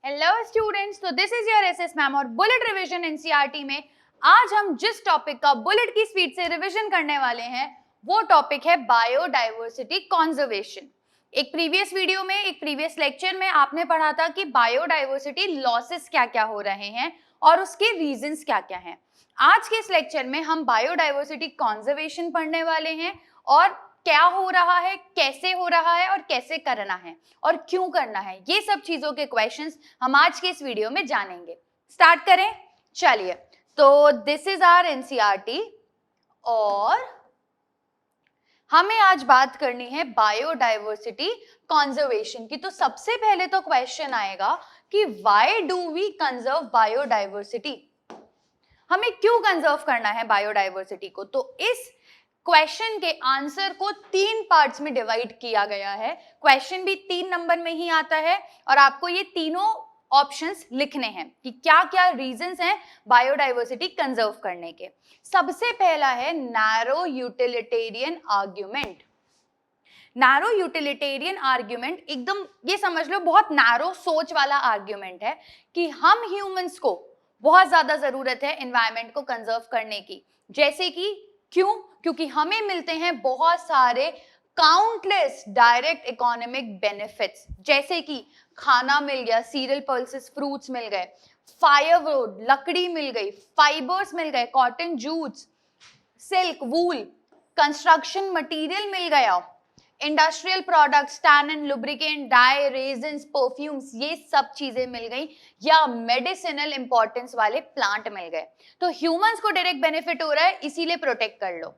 Hello students, तो this is your SS ma'am और bullet revision NCERT में आज हम जिस टॉपिक का बुलेट की स्पीड से रिवीजन करने वाले हैं वो टॉपिक है बायोडाइवर्सिटी कंजर्वेशन। एक प्रीवियस वीडियो में, एक प्रीवियस लेक्चर में आपने पढ़ा था कि बायोडाइवर्सिटी लॉसेस क्या क्या हो रहे हैं और उसके रीजंस क्या क्या हैं। आज के इस लेक्चर में हम बायोडाइवर्सिटी कंजर्वेशन पढ़ने वाले हैं और क्या हो रहा है, कैसे हो रहा है और कैसे करना है और क्यों करना है, ये सब चीजों के क्वेश्चंस हम आज के इस वीडियो में जानेंगे। स्टार्ट करें, चलिए। तो दिस इज आवर एनसीईआरटी और हमें आज बात करनी है बायोडाइवर्सिटी कंजर्वेशन की। तो सबसे पहले तो क्वेश्चन आएगा कि why do we conserve biodiversity, हमें क्यों कंजर्व करना है बायोडाइवर्सिटी को। तो इस क्वेश्चन के आंसर को 3 पार्ट्स में डिवाइड किया गया है। क्वेश्चन भी 3 नंबर में ही आता है और आपको ये तीनों ऑप्शंस लिखने हैं कि क्या क्या रीजंस हैं बायोडाइवर्सिटी कंजर्व करने के। सबसे पहला है narrow utilitarian argument. Narrow utilitarian argument एकदम ये समझ लो बहुत नैरो सोच वाला आर्ग्यूमेंट है कि हम ह्यूमंस को बहुत ज्यादा जरूरत है एनवायरनमेंट को कंजर्व करने की। जैसे कि क्यों? क्योंकि हमें मिलते हैं बहुत सारे काउंटलेस डायरेक्ट इकोनॉमिक बेनिफिट्स, जैसे कि खाना मिल गया, सीरियल पल्सेस फ्रूट्स मिल गए, फायरवुड लकड़ी मिल गई, फाइबर्स मिल गए, cotton jutes, silk wool, construction material मिल गया, industrial products, tannin, lubricant, dye, resins, perfumes, ये सब चीजें मिल गई, या मेडिसिनल इंपॉर्टेंस वाले प्लांट मिल गए। तो ह्यूमंस को डायरेक्ट बेनिफिट हो रहा है, इसीलिए प्रोटेक्ट कर लो।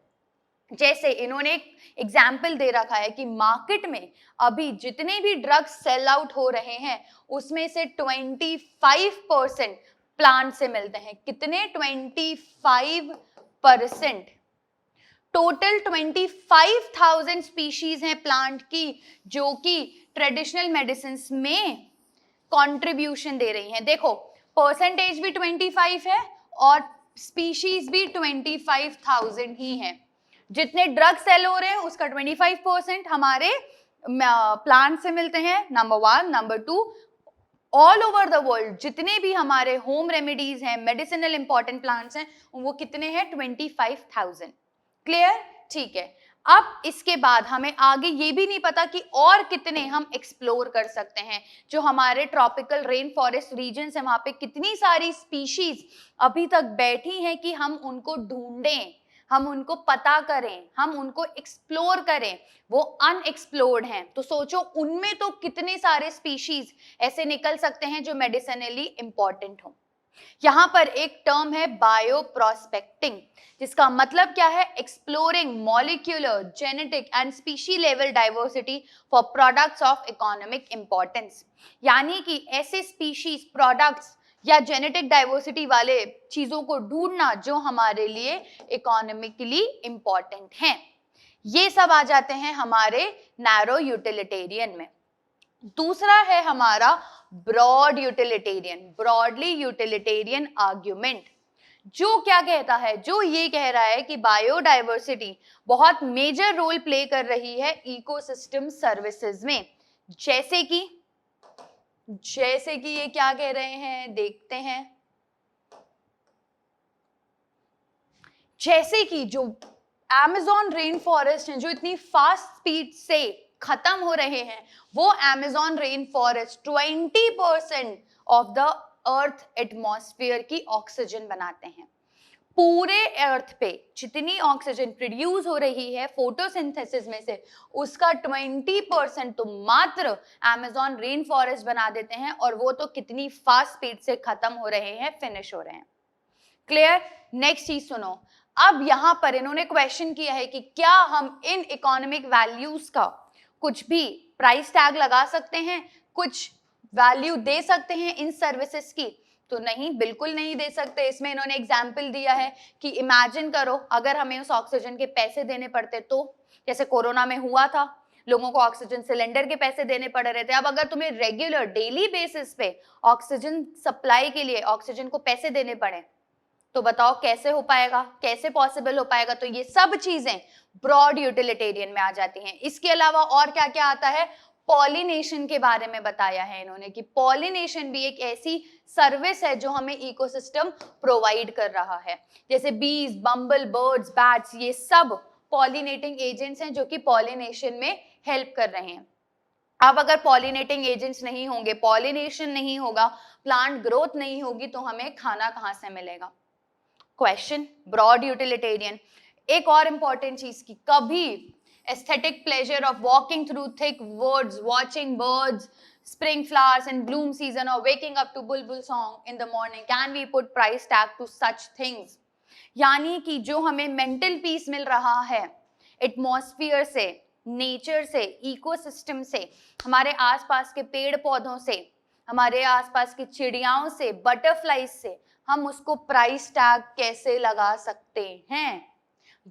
जैसे इन्होंने एक एग्जाम्पल दे रखा है कि मार्केट में अभी जितने भी ड्रग्स सेल आउट हो रहे हैं उसमें से 25% प्लांट से मिलते हैं। कितने? 25%। टोटल 25,000 स्पीशीज हैं प्लांट की जो कि ट्रेडिशनल मेडिसिन में कंट्रीब्यूशन दे रही हैं। देखो परसेंटेज भी 25 है और स्पीशीज भी 25,000 ही हैं। जितने ड्रग सेल हो रहे हैं उसका 25% हमारे प्लांट से मिलते हैं, number 1। Number 2, all over the world जितने भी हमारे होम रेमेडीज हैं, मेडिसिनल इंपॉर्टेंट प्लांट्स हैं, वो कितने हैं? 25,000। क्लियर? ठीक है। अब इसके बाद हमें आगे ये भी नहीं पता कि और कितने हम एक्सप्लोर कर सकते हैं। जो हमारे ट्रॉपिकल रेन फॉरेस्ट रीजन्स हैं वहां पे कितनी सारी स्पीशीज अभी तक बैठी हैं कि हम उनको ढूंढें, हम उनको पता करें, हम उनको एक्सप्लोर करें, वो अनएक्सप्लोर्ड हैं। तो सोचो उनमें तो कितने सारे स्पीशीज ऐसे निकल सकते हैं जो मेडिसिनली इंपॉर्टेंट हो। यहां पर एक टर्म है बायो प्रोस्पेक्टिंग, जिसका मतलब क्या है? Exploring molecular, genetic and species level diversity for products of economic importance. यानी कि ऐसे स्पीशीज, प्रोडक्ट्स या जेनेटिक डाइवर्सिटी वाले चीजों को ढूंढना जो हमारे लिए इकोनॉमिकली इंपॉर्टेंट हैं। ये सब आ जाते हैं हमारे नैरो यूटिलिटेरियन में। दूसरा है हमारा broad utilitarian, broadly utilitarian argument, जो क्या कहता है? जो ये कह रहा है कि बायोडाइवर्सिटी बहुत मेजर रोल प्ले कर रही है इकोसिस्टम सर्विसेज में। जैसे कि ये क्या कह रहे हैं, देखते हैं। जैसे कि जो अमेज़न रेन फॉरेस्ट है जो इतनी फास्ट स्पीड से खत्म हो रहे हैं, वो Amazon rain forest 20% of the earth atmosphere की ऑक्सीजन बनाते हैं। पूरे अर्थ पे जितनी ऑक्सीजन प्रोड्यूस हो रही है फोटोसिंथेसिस में से, उसका 20% तो मात्र अमेज़न रेन फॉरेस्ट बना देते हैं, और वो तो कितनी फास्ट स्पीड से खत्म हो रहे हैं, फिनिश हो रहे हैं। क्लियर? नेक्स्ट चीज सुनो। अब यहां पर इन्होंने क्वेश्चन किया है कि क्या हम इन इकोनॉमिक वैल्यूज का कुछ भी प्राइस टैग लगा सकते हैं, कुछ वैल्यू दे सकते हैं इन सर्विसेज की? तो नहीं, बिल्कुल नहीं दे सकते। इसमें इन्होंने एग्जाम्पल दिया है कि इमेजिन करो अगर हमें उस ऑक्सीजन के पैसे देने पड़ते, तो जैसे कोरोना में हुआ था, लोगों को ऑक्सीजन सिलेंडर के पैसे देने पड़ रहे थे। अब अगर तुम्हें रेगुलर डेली बेसिस पे ऑक्सीजन सप्लाई के लिए ऑक्सीजन को पैसे देने पड़े, तो बताओ कैसे हो पाएगा, कैसे पॉसिबल हो पाएगा? तो ये सब चीजें ब्रॉड यूटिलिटेरियन में आ जाती हैं। इसके अलावा और क्या क्या आता है? पॉलिनेशन के बारे में बताया है इन्होंने कि पॉलिनेशन भी एक ऐसी सर्विस है जो हमें इकोसिस्टम प्रोवाइड कर रहा है। जैसे बीज, बम्बल, बर्ड्स, बैट्स, ये सब पॉलिनेटिंग एजेंट्स हैं जो कि पॉलिनेशन में हेल्प कर रहे हैं। अब अगर पॉलिनेटिंग एजेंट्स नहीं होंगे, पॉलिनेशन नहीं होगा, प्लांट ग्रोथ नहीं होगी, तो हमें खाना कहाँ से मिलेगा? Question broad utilitarian. एक और इंपॉर्टेंट चीज की, कभी aesthetic pleasure of walking through thick woods, watching birds, spring flowers in bloom season, or waking up to bulbul song in the morning, can we put price tag to such things? यानी कि जो हमें mental peace मिल रहा है atmosphere से, nature से, ecosystem से, हमारे आसपास के पेड़ पौधों से, हमारे आसपास की चिड़ियाओं से, बटरफ्लाइज से, हम उसको प्राइस टैग कैसे लगा सकते हैं?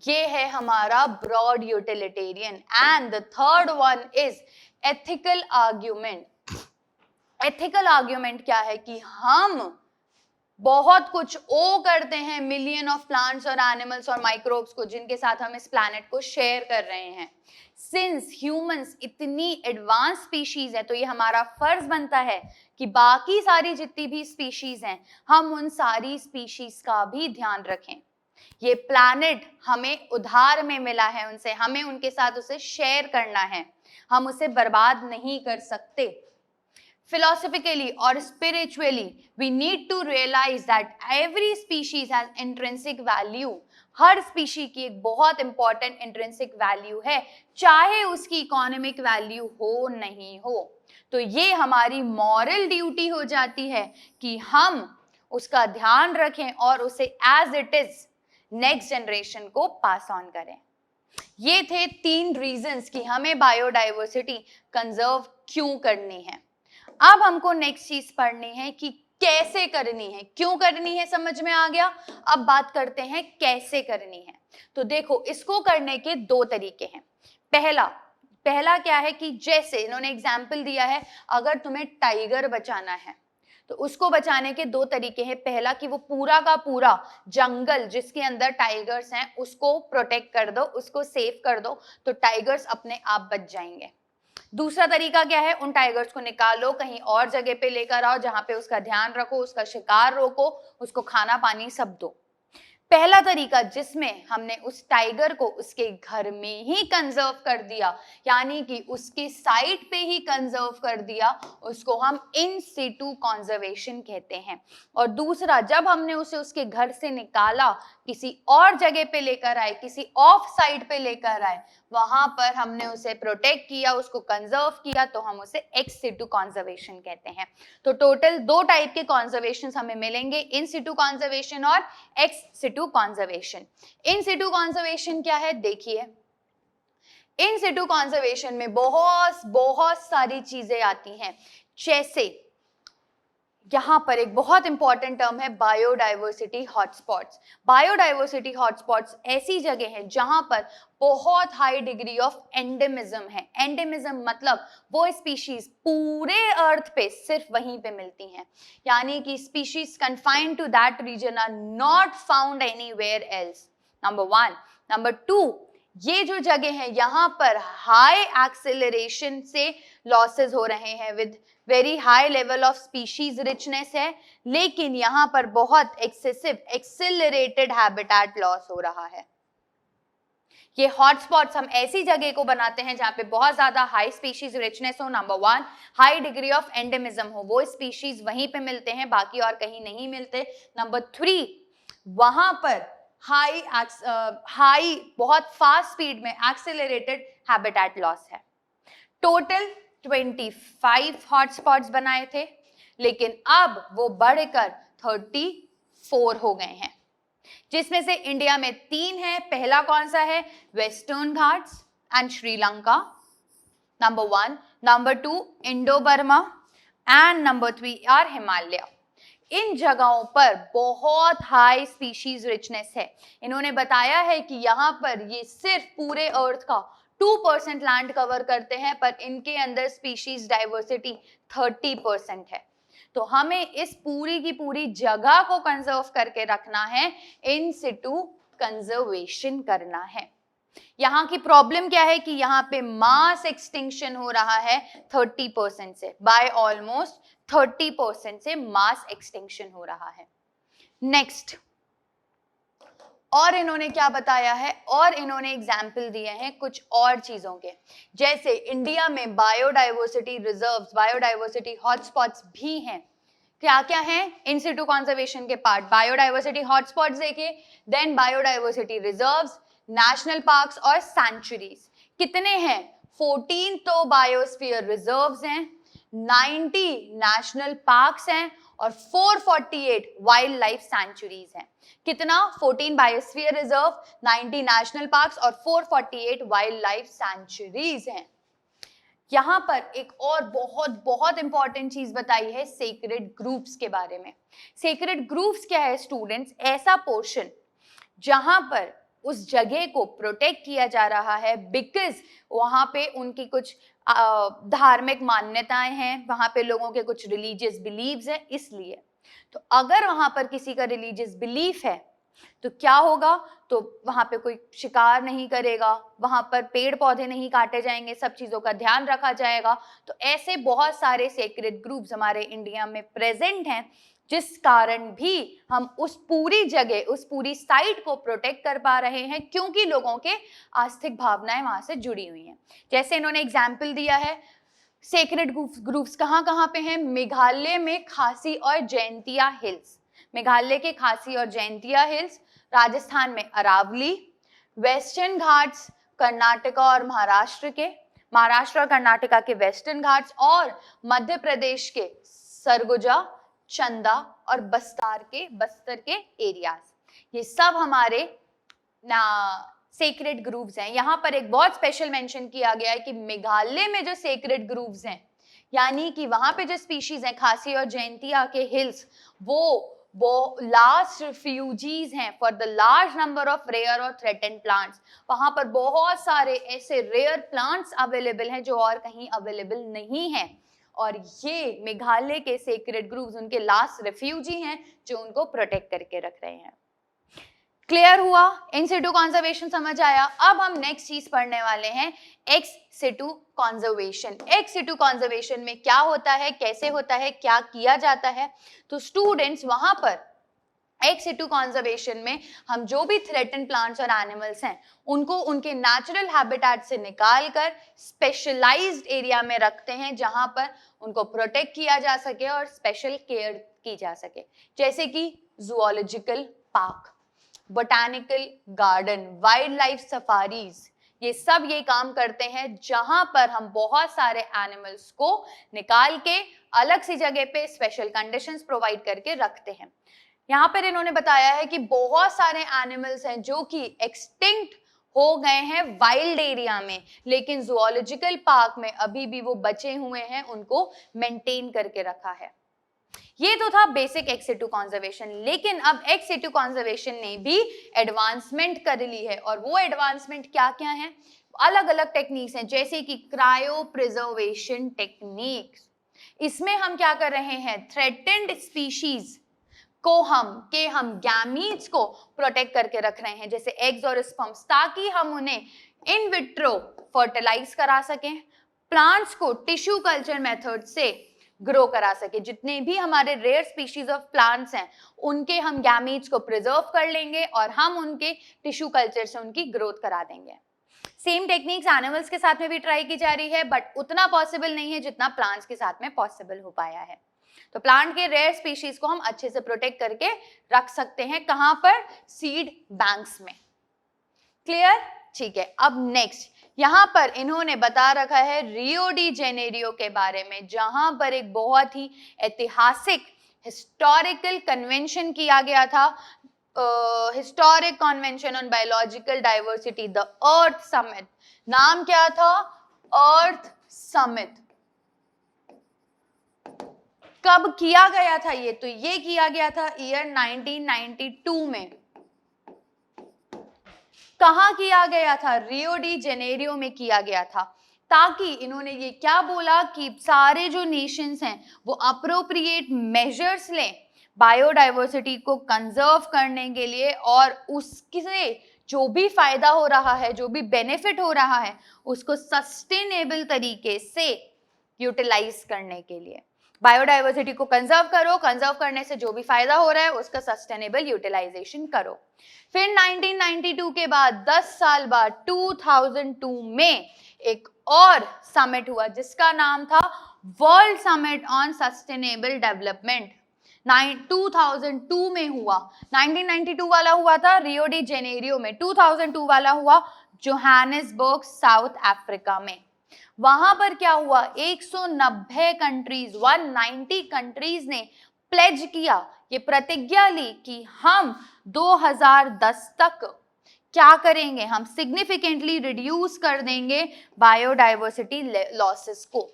ये है हमारा broad utilitarian. And the third one is ethical argument. Ethical argument क्या है कि हम बहुत कुछ ओ करते हैं मिलियन ऑफ प्लांट्स और एनिमल्स और माइक्रोब्स को, जिनके साथ हम इस प्लैनेट को शेयर कर रहे हैं। सिंस ह्यूमंस इतनी एडवांस स्पीशीज है, तो ये हमारा फर्ज बनता है कि बाकी सारी जितनी भी स्पीशीज हैं, हम उन सारी स्पीशीज का भी ध्यान रखें। ये प्लैनेट हमें उधार में मिला है उनसे, हमें उनके साथ उसे शेयर करना है, हम उसे बर्बाद नहीं कर सकते। Philosophically or spiritually, we need to realize that every species has intrinsic value. Her species की एक बहुत इंपॉर्टेंट इंट्रिंसिक वैल्यू है, चाहे उसकी इकोनॉमिक वैल्यू हो नहीं हो। तो ये हमारी मॉरल ड्यूटी हो जाती है कि हम उसका ध्यान रखें और उसे as it is next generation को पास ऑन करें। ये थे 3 रीजंस कि हमें बायोडाइवर्सिटी कंजर्व क्यों करनी है। अब हमको नेक्स्ट चीज पढ़नी है कि कैसे करनी है। क्यों करनी है समझ में आ गया, अब बात करते हैं कैसे करनी है। तो देखो, इसको करने के 2 तरीके हैं। पहला क्या है कि जैसे इन्होंने एग्जाम्पल दिया है, अगर तुम्हें टाइगर बचाना है तो उसको बचाने के 2 तरीके हैं। पहला कि वो पूरा का पूरा जंगल जिसके अंदर टाइगर्स हैं उसको प्रोटेक्ट कर दो, उसको सेव कर दो, तो टाइगर्स अपने आप बच जाएंगे। दूसरा तरीका क्या है, उन टाइगर्स को निकालो, कहीं और जगह पे लेकर आओ जहां पे उसका ध्यान रखो, उसका शिकार रोको, उसको खाना पानी सब दो। पहला तरीका जिसमें हमने उस टाइगर को उसके घर में ही कंजर्व कर दिया, यानी कि उसके साइट पे ही कंजर्व कर दिया, उसको हम इन सिटू कंजर्वेशन कहते हैं। और दूसरा, जब हमने उसे उसके घर से निकाला, किसी और जगह पे लेकर आए, किसी ऑफ साइट पे लेकर आए, वहां पर हमने उसे प्रोटेक्ट किया, उसको कंजर्व किया, तो हम उसे एक्स सिटू कंजर्वेशन कहते हैं। तो टोटल 2 टाइप के कंजर्वेशन हमें मिलेंगे, इन सिटू कंजर्वेशन और ex situ conservation. In situ conservation क्या है, देखिए, इन सिटू कंजर्वेशन में बहुत सारी चीजें आती हैं। जैसे यहां पर एक बहुत इंपॉर्टेंट टर्म है बायोडाइवर्सिटी हॉटस्पॉट्स। बायोडाइवर्सिटी हॉटस्पॉट्स ऐसी जगह हैं जहां पर बहुत हाई डिग्री ऑफ एंडेमिज्म है। एंडेमिज्म मतलब वो स्पीशीज पूरे अर्थ पे सिर्फ वहीं पे मिलती हैं, यानी कि species confined to that region are not found anywhere else, number 1। Number 2, ये जो जगह है यहाँ पर हाई एक्सेलरेशन से लॉसेस हो रहे हैं, with very high level of species richness है, लेकिन यहाँ पर बहुत एक्सेसिव एक्सेलरेटेड हैबिटेट लॉस हो रहा है। ये हॉटस्पॉट्स हम ऐसी जगह को बनाते हैं जहाँ पे बहुत ज्यादा हाई स्पीशीज रिचनेस हो, number 1, high degree of endemism हो, वो स्पीशीज वहीं पे मिलते हैं, बाकी और कहीं नहीं मिलते। नंबर 3, वहां पर हाई बहुत फास्ट स्पीड में एक्सेलरेटेड हैबिटेट लॉस है। टोटल 25 हॉटस्पॉट्स बनाए थे, लेकिन अब वो बढ़कर 34 हो गए हैं, जिसमें से इंडिया में 3 है। पहला कौन सा है, western Ghats and Sri Lanka, number 1। Number 2, Indo Burma, and number 3 are Himalaya. इन जगहों पर बहुत हाई स्पीशीज रिचनेस है। इन्होंने बताया है कि यहाँ पर ये सिर्फ पूरे अर्थ का 2% लैंड कवर करते हैं, पर इनके अंदर स्पीशीज डाइवर्सिटी 30% है। तो हमें इस पूरी की पूरी जगह को कंजर्व करके रखना है, इन सिटू कंजर्वेशन करना है। यहाँ की प्रॉब्लम क्या है कि यहाँ पे मास एक्सटिंक्शन हो रहा है 30% से, बाय ऑलमोस्ट 30% से मास एक्सटिंक्शन हो रहा है। नेक्स्ट, और इन्होंने क्या बताया है, और इन्होंने एग्जाम्पल दिए हैं कुछ और चीजों के, जैसे इंडिया में बायोडाइवर्सिटी रिजर्व्स, बायोडाइवर्सिटी हॉटस्पॉट्स भी हैं। क्या क्या है इन सिटू कंजर्वेशन के पार्ट? बायोडाइवर्सिटी हॉटस्पॉट्स देखिए, then biodiversity reserves, national parks और सैंचुरीज। कितने हैं? 14 तो बायोस्फीयर रिजर्व्स हैं, 90 नेशनल पार्क्स हैं और 448 वाइल्ड लाइफ सैंचुरीज हैं। कितना? 14 बायोस्फीयर रिजर्व, 90 नेशनल पार्क्स और 448 वाइल्ड लाइफ सैंचुरीज हैं। यहां पर एक और बहुत बहुत इंपॉर्टेंट चीज बताई है सेक्रेड ग्रुप्स के बारे में। सेक्रेड ग्रुप्स क्या है स्टूडेंट्स? ऐसा पोर्शन जहां पर उस जगह को प्रोटेक्ट किया जा रहा है बिकॉज वहां पे उनकी कुछ धार्मिक मान्यताएं हैं, वहां पे लोगों के कुछ रिलीजियस बिलीव्स हैं, इसलिए। तो अगर वहां पर किसी का रिलीजियस बिलीफ है तो क्या होगा? तो वहां पे कोई शिकार नहीं करेगा, वहां पर पेड़ पौधे नहीं काटे जाएंगे, सब चीजों का ध्यान रखा जाएगा। तो ऐसे बहुत सारे सेक्रेड ग्रुप्स हमारे इंडिया में प्रेजेंट हैं, जिस कारण भी हम उस पूरी जगह, उस पूरी साइट को प्रोटेक्ट कर पा रहे हैं, क्योंकि लोगों के आस्थिक भावनाएं वहां से जुड़ी हुई हैं। जैसे इन्होंने एग्जाम्पल दिया है, सेक्रेड ग्रुप्स कहाँ कहाँ पे हैं? मेघालय में खासी और जैंतिया हिल्स, मेघालय के खासी और जैंतिया हिल्स, राजस्थान में अरावली, वेस्टर्न घाट्स कर्नाटका और महाराष्ट्र के, महाराष्ट्र और कर्नाटका के वेस्टर्न घाट्स, और मध्य प्रदेश के सरगुजा, चंदा और बस्तर के एरियाज। ये सब हमारे सेक्रेड ग्रुप्स हैं। यहाँ पर एक बहुत स्पेशल मेंशन किया गया है कि मेघालय में जो सेक्रेड ग्रुप्स हैं, यानी कि वहां पे जो स्पीशीज हैं खासी और जैंतिया के हिल्स, वो लास्ट रिफ्यूजीज हैं for the large number of rare और थ्रेटेंड प्लांट्स। वहां पर बहुत सारे ऐसे रेयर प्लांट्स अवेलेबल हैं जो और कहीं अवेलेबल नहीं हैं, और ये मेघालय के सेक्रेड ग्रुप्स उनके लास्ट रिफ्यूजी हैं जो उनको प्रोटेक्ट करके रख रहे हैं। क्लियर हुआ? इन सिटू कॉन्जर्वेशन समझ आया? अब हम नेक्स्ट चीज पढ़ने वाले हैं ex situ conservation. Ex situ conservation में क्या होता है, कैसे होता है, क्या किया जाता है? तो स्टूडेंट्स, वहां पर एक्स सिटू कॉन्जर्वेशन में हम जो भी थ्रेटन प्लांट्स और एनिमल्स हैं उनको उनके नेचुरल हैबिटेट से निकाल कर स्पेशलाइज्ड एरिया में रखते हैं, जहां पर उनको प्रोटेक्ट किया जा सके और स्पेशल केयर की जा सके, जैसे कि zoological park, botanical garden, wild life safaris. ये सब ये काम करते हैं जहां पर हम बहुत सारे एनिमल्स को निकाल के अलग सी जगह पे स्पेशल कंडीशंस प्रोवाइड करके रखते हैं। यहाँ पर इन्होंने बताया है कि बहुत सारे एनिमल्स हैं जो कि एक्सटिंक्ट हो गए हैं वाइल्ड एरिया में, लेकिन जूलॉजिकल पार्क में अभी भी वो बचे हुए हैं, उनको मेंटेन करके रखा है। ये तो था बेसिक एक्स सिटू कॉन्जर्वेशन, लेकिन अब एक्स सिटू कॉन्जर्वेशन ने भी एडवांसमेंट कर ली है, और वो एडवांसमेंट क्या क्या है? अलग अलग टेक्निक्स हैं, जैसे कि क्रायो प्रिजर्वेशन टेक्निक्स। इसमें हम क्या कर रहे हैं? थ्रेटेंड स्पीशीज को हम गैमीट्स को प्रोटेक्ट करके रख रहे हैं, जैसे एग्स और स्पर्म्स, ताकि हम उन्हें इन विट्रो फर्टिलाइज करा सकें, प्लांट्स को टिश्यू कल्चर मेथड से ग्रो करा सके। जितने भी हमारे रेयर स्पीशीज ऑफ प्लांट्स हैं उनके हम गैमीट्स को प्रिजर्व कर लेंगे और हम उनके टिश्यू कल्चर से उनकी ग्रोथ करा देंगे। सेम टेक्निक्स एनिमल्स के साथ में भी ट्राई की जा रही है, बट उतना पॉसिबल नहीं है जितना प्लांट्स के साथ में पॉसिबल हो पाया है। तो प्लांट के रेयर स्पीशीज को हम अच्छे से प्रोटेक्ट करके रख सकते हैं, कहां पर? सीड बैंक्स में। क्लियर? ठीक है। अब नेक्स्ट यहां पर इन्होंने बता रखा है रियो डी जेनेरियो के बारे में, जहां पर एक बहुत ही ऐतिहासिक हिस्टोरिकल कन्वेंशन किया गया था, historic convention on biological diversity, the earth summit. नाम क्या था? अर्थ समिट। कब किया गया था ये? तो ये किया गया था ईयर 1992 में। कहां किया गया था? रियो डी जेनेरियो में किया गया था, ताकि इन्होंने ये क्या बोला कि सारे जो नेशंस हैं वो अप्रोप्रिएट मेजर्स लें बायोडाइवर्सिटी को कंजर्व करने के लिए, और उससे जो भी फायदा हो रहा है, जो भी बेनिफिट हो रहा है, उसको सस्टेनेबल तरीके से यूटिलाइज करने के लिए। बायोडाइवर्सिटी को कंजर्व करो, कंजर्व करने से जो भी फायदा हो रहा है उसका सस्टेनेबल यूटिलाइजेशन करो। फिर 1992 के बाद 10 साल बाद 2002 में एक और समिट हुआ जिसका नाम था world summit on sustainable development. 2002 में हुआ। 1992 वाला हुआ था रियो डी जेनेरियो में, 2002 वाला हुआ जोहानिसबर्ग साउथ अफ्रीका में। वहां पर क्या हुआ, 190 कंट्रीज, 190 कंट्रीज ने प्लेज किया, ये प्रतिज्ञा ली कि हम 2010 तक क्या करेंगे, हम सिग्निफिकेंटली रिड्यूस कर देंगे बायोडाइवर्सिटी लॉसेस को।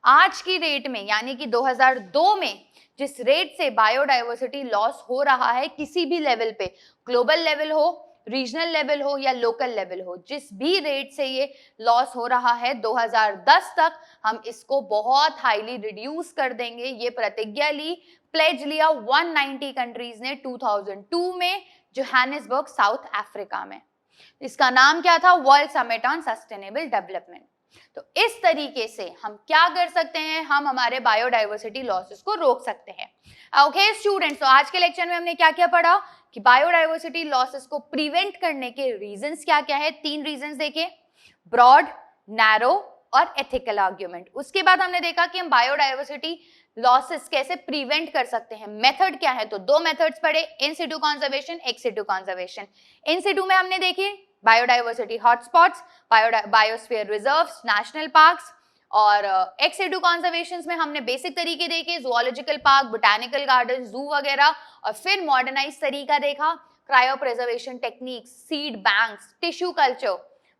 आज की रेट में यानी कि 2002 में जिस रेट से बायोडाइवर्सिटी लॉस हो रहा है किसी भी लेवल पे, ग्लोबल लेवल हो, रीजनल लेवल हो या लोकल लेवल हो, जिस भी रेट से ये लॉस हो रहा है 2010 तक हम इसको बहुत हाईली रिड्यूस कर देंगे, ये प्रतिज्ञा ली, प्लेज लिया 190 कंट्रीज ने 2002 में जोहानिसबर्ग साउथ अफ्रीका में। इसका नाम क्या था, world summit on sustainable development. तो इस तरीके से हम क्या कर सकते हैं, हम हमारे बायोडाइवर्सिटी लॉसेस को रोक सकते हैं। ओके स्टूडेंट्स, तो आज के लेक्चर में हमने क्या क्या पढ़ा कि बायोडाइवर्सिटी लॉसेस को प्रिवेंट करने के रीजंस क्या क्या है। 3 रीजंस देखे, ब्रॉड, नैरो और एथिकल आर्ग्यूमेंट। उसके बाद हमने देखा कि हम बायोडाइवर्सिटी लॉसेस कैसे प्रिवेंट कर सकते हैं, मेथड क्या है। तो 2 मेथड्स पढ़े, in situ conservation, ex situ conservation. In situ में हमने देखी biodiversity hotspots, biosphere reserves, national parks, और एक्स सिटू कंजर्वेशन में हमने बेसिक तरीके देखे, जूलॉजिकल पार्क, बोटैनिकल गार्डन, जू वगैरह, और फिर मॉडर्नाइज तरीका देखा, cryo preservation techniques, seed banks, tissue culture,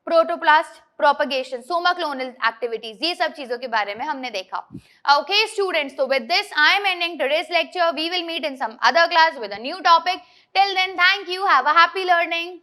protoplast propagation, Soma clonal activities, ये सब चीजों के बारे में हमने देखा। Okay students, so with this I am ending today's lecture. We will meet in some other class with a new topic. Till then, thank you. Have a happy learning.